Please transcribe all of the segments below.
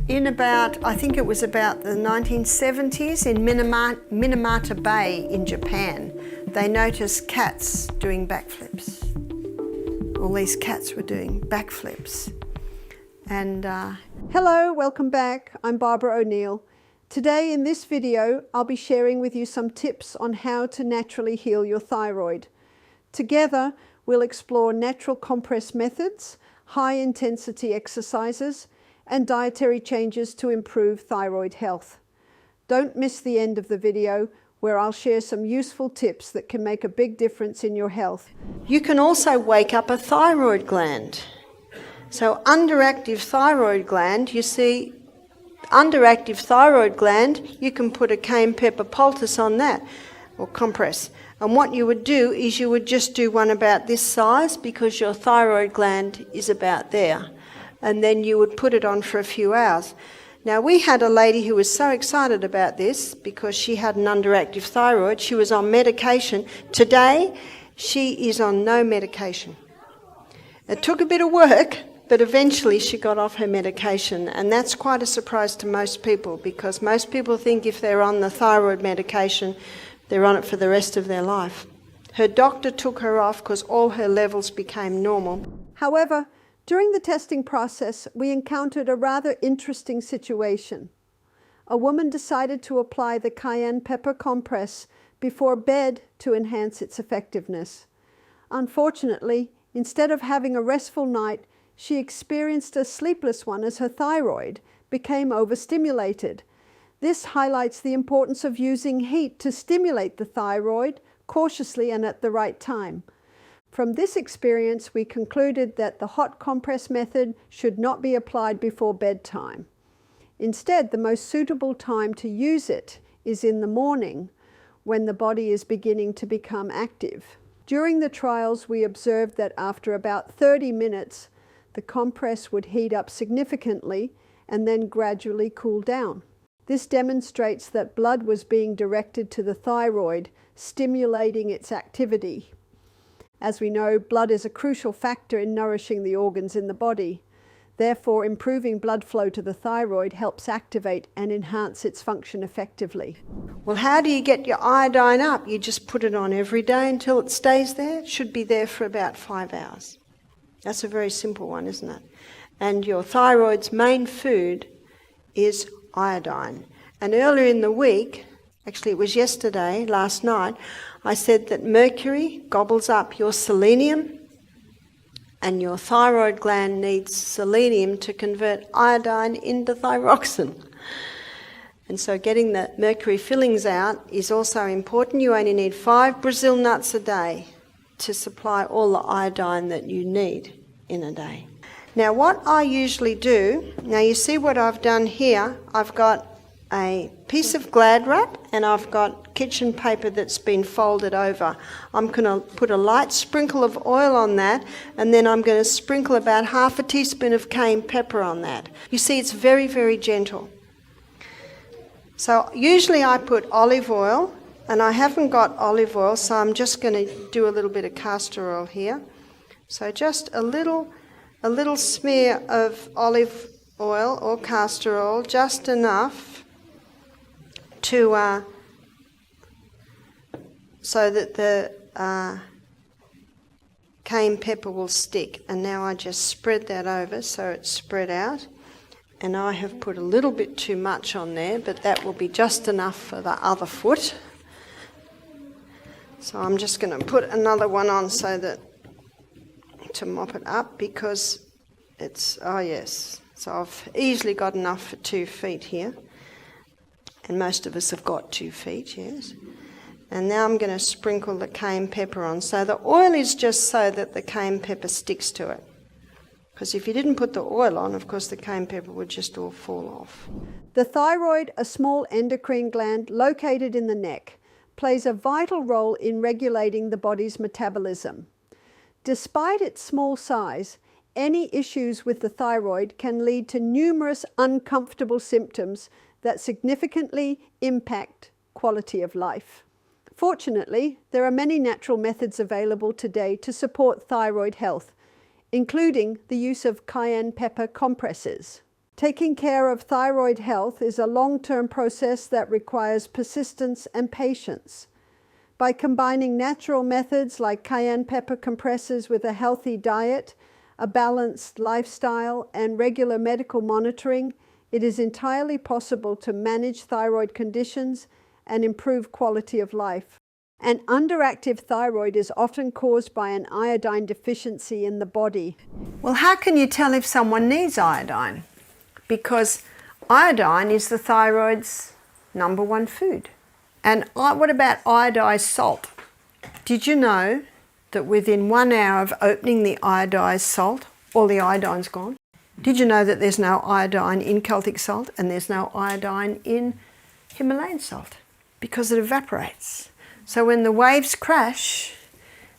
In about, I think it was about the 1970s in Minamata Bay in Japan, they noticed cats doing backflips. All these cats were doing backflips. And hello, welcome back. I'm Barbara O'Neill. Today in this video, I'll be sharing with you some tips on how to naturally heal your thyroid. Together, we'll explore natural compress methods, high-intensity exercises, and dietary changes to improve thyroid health. Don't miss the end of the video, where I'll share some useful tips that can make a big difference in your health. You can also wake up a thyroid gland. So underactive thyroid gland, you see, underactive thyroid gland, you can put a cayenne pepper poultice on that, or compress. And what you would do is you would just do one about this size because your thyroid gland is about there. And then you would put it on for a few hours. Now, we had a lady who was so excited about this because she had an underactive thyroid. She was on medication. Today, she is on no medication. It took a bit of work, but eventually she got off her medication. And that's quite a surprise to most people because most people think if they're on the thyroid medication, they're on it for the rest of their life. Her doctor took her off because all her levels became normal. However, during the testing process, we encountered a rather interesting situation. A woman decided to apply the cayenne pepper compress before bed to enhance its effectiveness. Unfortunately, instead of having a restful night, she experienced a sleepless one as her thyroid became overstimulated. This highlights the importance of using heat to stimulate the thyroid cautiously and at the right time. From this experience, we concluded that the hot compress method should not be applied before bedtime. Instead, the most suitable time to use it is in the morning, when the body is beginning to become active. During the trials, we observed that after about 30 minutes, the compress would heat up significantly and then gradually cool down. This demonstrates that blood was being directed to the thyroid, stimulating its activity. As we know, blood is a crucial factor in nourishing the organs in the body. Therefore, improving blood flow to the thyroid helps activate and enhance its function effectively. Well, how do you get your iodine up? You just put it on every day until it stays there. It should be there for about 5 hours. That's a very simple one, isn't it? And your thyroid's main food is iodine. And earlier in the week, actually it was yesterday, last night, I said that mercury gobbles up your selenium, and your thyroid gland needs selenium to convert iodine into thyroxine. And so getting the mercury fillings out is also important. You only need 5 Brazil nuts a day to supply all the iodine that you need in a day. Now what I usually do, now you see what I've done here, I've got a piece of Glad wrap and I've got kitchen paper that's been folded over. I'm going to put a light sprinkle of oil on that, and then I'm going to sprinkle about half a teaspoon of cayenne pepper on that. You see, it's very, very gentle. So usually I put olive oil, and I haven't got olive oil, so I'm just going to do a little bit of castor oil here. So just a little smear of olive oil or castor oil, just enough to so that the cayenne pepper will stick. And now I just spread that over so it's spread out. And I have put a little bit too much on there, but that will be just enough for the other foot. So I'm just going to put another one on so that to mop it up, because it's, oh yes, so I've easily got enough for 2 feet here. And most of us have got 2 feet, yes. And now I'm going to sprinkle the cayenne pepper on. So the oil is just so that the cayenne pepper sticks to it. Because if you didn't put the oil on, of course the cayenne pepper would just all fall off. The thyroid, a small endocrine gland located in the neck, plays a vital role in regulating the body's metabolism. Despite its small size, any issues with the thyroid can lead to numerous uncomfortable symptoms that significantly impact quality of life. Fortunately, there are many natural methods available today to support thyroid health, including the use of cayenne pepper compresses. Taking care of thyroid health is a long-term process that requires persistence and patience. By combining natural methods like cayenne pepper compressors with a healthy diet, a balanced lifestyle, and regular medical monitoring, it is entirely possible to manage thyroid conditions and improve quality of life. An underactive thyroid is often caused by an iodine deficiency in the body. Well, how can you tell if someone needs iodine? Because iodine is the thyroid's #1 food. And what about iodized salt? Did you know that within 1 hour of opening the iodized salt, all the iodine's gone? Did you know that there's no iodine in Celtic salt and there's no iodine in Himalayan salt? Because it evaporates. So when the waves crash,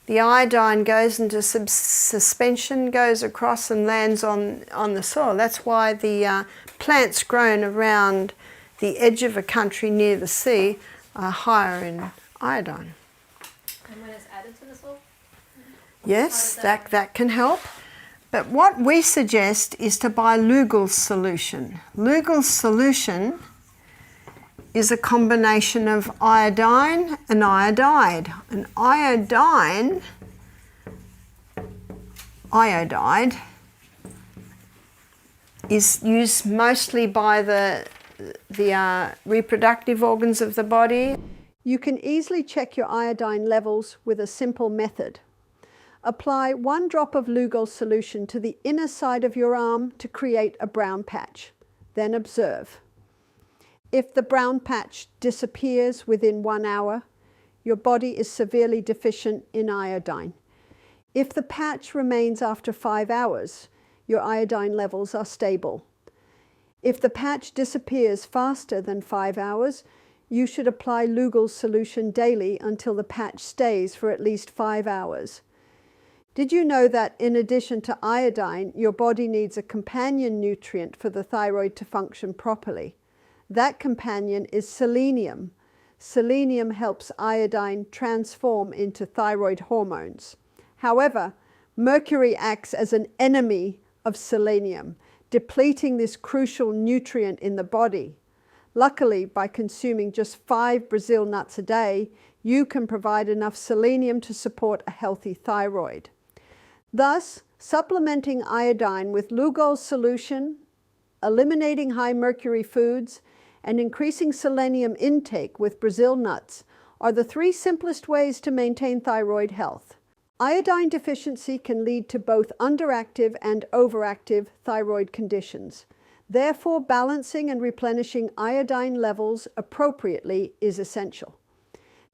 the iodine goes into suspension, goes across and lands on the soil. That's why the plants grown around the edge of a country near the sea are higher in iodine. And when it's added to the soil? Yes, that can help. But what we suggest is to buy Lugol's solution. Lugol's solution is a combination of iodine and iodide. And iodide is used mostly by the reproductive organs of the body. You can easily check your iodine levels with a simple method. Apply 1 drop of Lugol's solution to the inner side of your arm to create a brown patch. Then observe. If the brown patch disappears within 1 hour, your body is severely deficient in iodine. If the patch remains after 5 hours, your iodine levels are stable. If the patch disappears faster than 5 hours, you should apply Lugol's solution daily until the patch stays for at least 5 hours. Did you know that in addition to iodine, your body needs a companion nutrient for the thyroid to function properly? That companion is selenium. Selenium helps iodine transform into thyroid hormones. However, mercury acts as an enemy of selenium, depleting this crucial nutrient in the body. Luckily, by consuming just 5 Brazil nuts a day, you can provide enough selenium to support a healthy thyroid. Thus, supplementing iodine with Lugol's solution, eliminating high mercury foods, and increasing selenium intake with Brazil nuts are the 3 simplest ways to maintain thyroid health. Iodine deficiency can lead to both underactive and overactive thyroid conditions. Therefore, balancing and replenishing iodine levels appropriately is essential.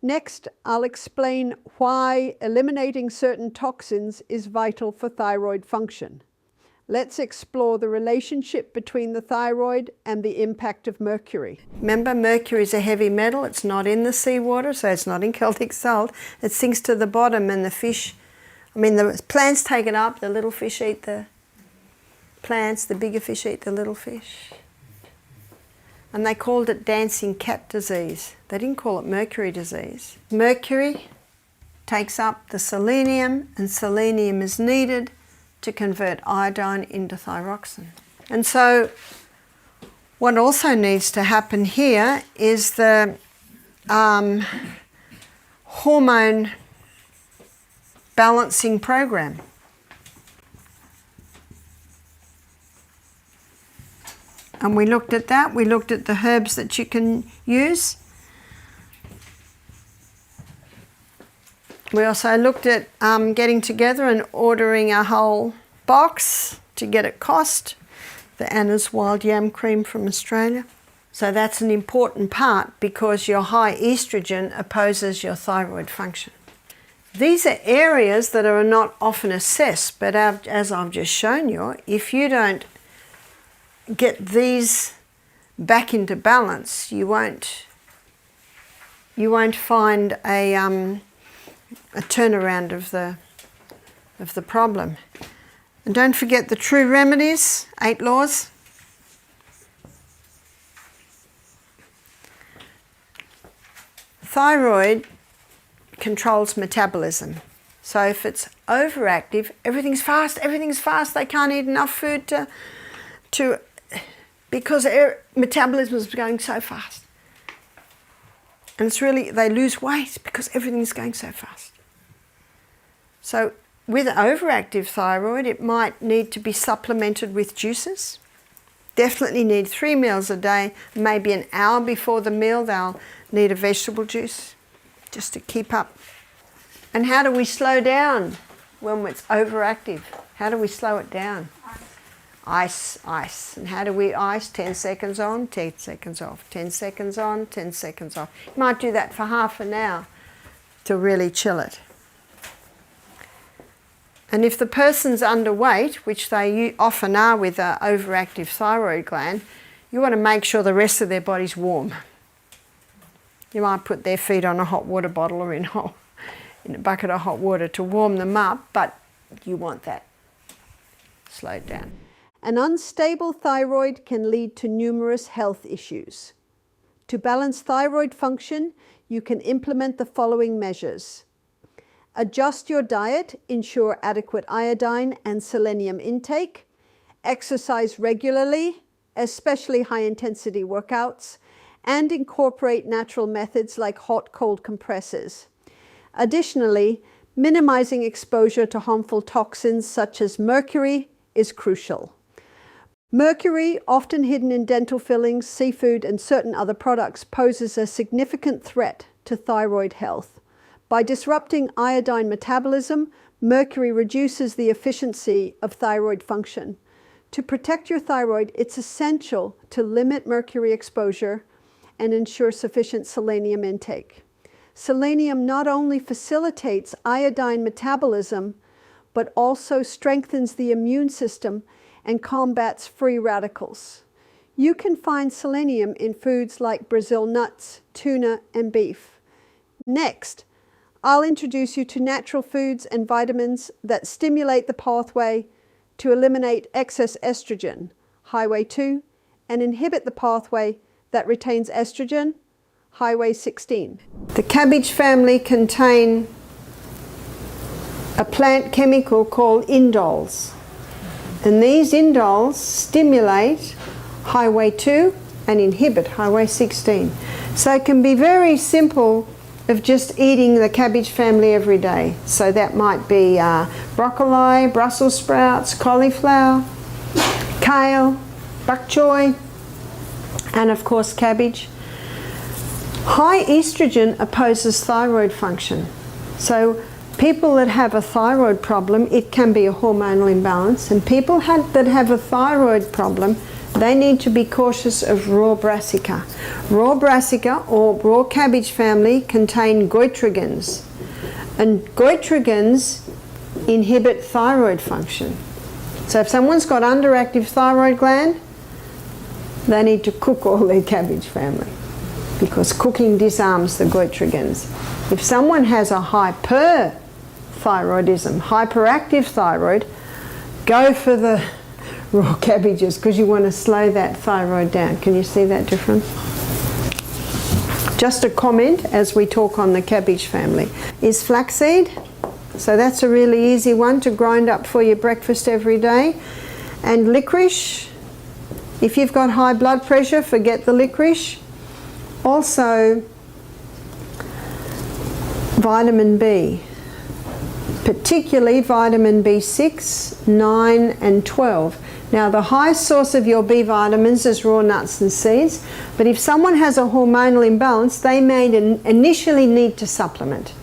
Next, I'll explain why eliminating certain toxins is vital for thyroid function. Let's explore the relationship between the thyroid and the impact of mercury. Remember, mercury is a heavy metal. It's not in the seawater, so it's not in Celtic salt. It sinks to the bottom and the plants take it up, the little fish eat the plants, the bigger fish eat the little fish. And they called it dancing cat disease. They didn't call it mercury disease. Mercury takes up the selenium, and selenium is needed to convert iodine into thyroxine. And so what also needs to happen here is the hormone balancing program. And we looked at that. We looked at the herbs that you can use. We also looked at getting together and ordering a whole box to get it cost, the Anna's Wild Yam Cream from Australia. So that's an important part because your high estrogen opposes your thyroid function. These are areas that are not often assessed, but as I've just shown you, if you don't get these back into balance, you won't find a turnaround of the problem. And don't forget the true remedies, 8 laws. Thyroid controls metabolism. So if it's overactive, everything's fast, they can't eat enough food to because their metabolism is going so fast. And it's really, they lose weight because everything's going so fast. So with overactive thyroid, it might need to be supplemented with juices. Definitely need 3 meals a day, maybe an hour before the meal they'll need a vegetable juice just to keep up. And how do we slow down when it's overactive? How do we slow it down? Ice. And how do we ice? 10 seconds on, 10 seconds off. 10 seconds on, 10 seconds off. You might do that for half an hour to really chill it. And if the person's underweight, which they often are with an overactive thyroid gland, you want to make sure the rest of their body's warm. You might put their feet on a hot water bottle or in a bucket of hot water to warm them up, but you want that slowed down. An unstable thyroid can lead to numerous health issues. To balance thyroid function, you can implement the following measures. Adjust your diet, ensure adequate iodine and selenium intake, exercise regularly, especially high-intensity workouts, and incorporate natural methods like hot-cold compresses. Additionally, minimizing exposure to harmful toxins such as mercury is crucial. Mercury, often hidden in dental fillings, seafood, and certain other products, poses a significant threat to thyroid health. By disrupting iodine metabolism, mercury reduces the efficiency of thyroid function. To protect your thyroid, it's essential to limit mercury exposure and ensure sufficient selenium intake. Selenium not only facilitates iodine metabolism, but also strengthens the immune system and combats free radicals. You can find selenium in foods like Brazil nuts, tuna, and beef. Next, I'll introduce you to natural foods and vitamins that stimulate the pathway to eliminate excess estrogen, highway 2, and inhibit the pathway that retains estrogen, highway 16. The cabbage family contain a plant chemical called indoles. And these indoles stimulate highway 2 and inhibit highway 16. So it can be very simple of just eating the cabbage family every day. So that might be broccoli, Brussels sprouts, cauliflower, kale, bok choy, and of course cabbage. High estrogen opposes thyroid function. So people that have a thyroid problem, it can be a hormonal imbalance, and people that have a thyroid problem, they need to be cautious of raw brassica. Raw brassica or raw cabbage family contain goitrogens, and goitrogens inhibit thyroid function. So if someone's got underactive thyroid gland, they need to cook all their cabbage family, because cooking disarms the goitrogens. If someone has a hyperthyroidism, hyperactive thyroid, go for the raw cabbages because you want to slow that thyroid down. Can you see that difference? Just a comment as we talk on the cabbage family. Is flaxseed. So that's a really easy one to grind up for your breakfast every day. And licorice. If you've got high blood pressure, forget the licorice. Also, vitamin B, particularly vitamin B6, 9 and 12. Now the highest source of your B vitamins is raw nuts and seeds, but if someone has a hormonal imbalance, they may initially need to supplement.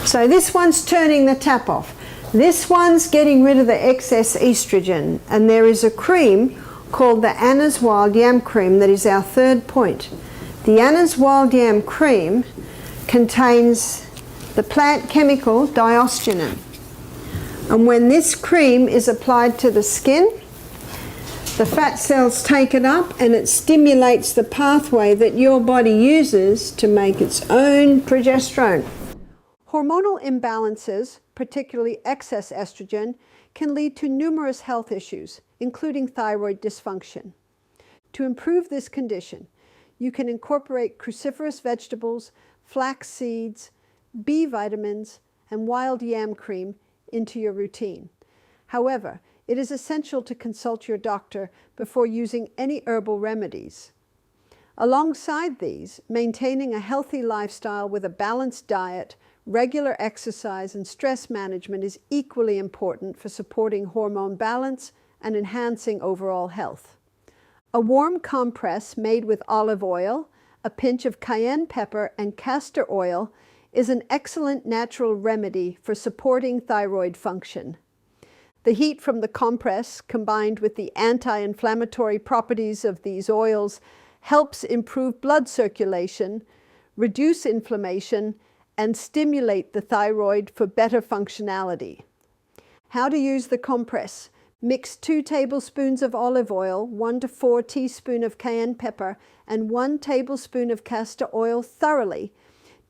So this one's turning the tap off. This one's getting rid of the excess estrogen, and there is a cream called the Anna's Wild Yam Cream that is our third point. The Anna's Wild Yam Cream contains the plant chemical diosgenin. And when this cream is applied to the skin, the fat cells take it up and it stimulates the pathway that your body uses to make its own progesterone. Hormonal imbalances, particularly excess estrogen, can lead to numerous health issues, including thyroid dysfunction. To improve this condition, you can incorporate cruciferous vegetables, flax seeds, B vitamins, and wild yam cream into your routine. However, it is essential to consult your doctor before using any herbal remedies. Alongside these, maintaining a healthy lifestyle with a balanced diet, regular exercise, and stress management is equally important for supporting hormone balance and enhancing overall health. A warm compress made with olive oil, a pinch of cayenne pepper, and castor oil is an excellent natural remedy for supporting thyroid function. The heat from the compress, combined with the anti-inflammatory properties of these oils, helps improve blood circulation, reduce inflammation, and stimulate the thyroid for better functionality. How to use the compress. Mix 2 tablespoons of olive oil, 1 to 4 teaspoons of cayenne pepper, and 1 tablespoon of castor oil thoroughly.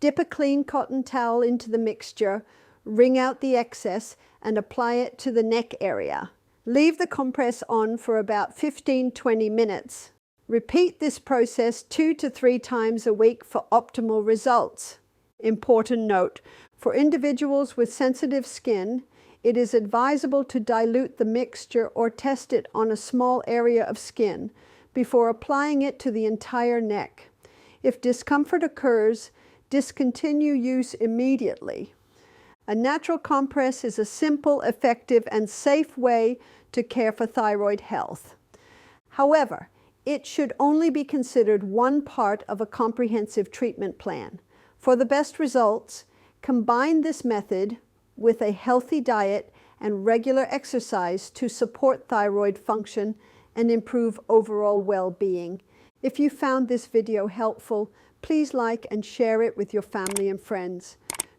Dip a clean cotton towel into the mixture, wring out the excess, and apply it to the neck area. Leave the compress on for about 15-20 minutes. Repeat this process 2 to 3 times a week for optimal results. Important note, for individuals with sensitive skin, it is advisable to dilute the mixture or test it on a small area of skin before applying it to the entire neck. If discomfort occurs, discontinue use immediately. A natural compress is a simple, effective, and safe way to care for thyroid health. However, it should only be considered one part of a comprehensive treatment plan. For the best results, combine this method with a healthy diet and regular exercise to support thyroid function and improve overall well-being. If you found this video helpful, please like and share it with your family and friends.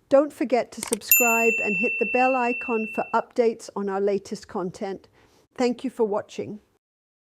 Don't forget to subscribe and hit the bell icon for updates on our latest content. Thank you for watching.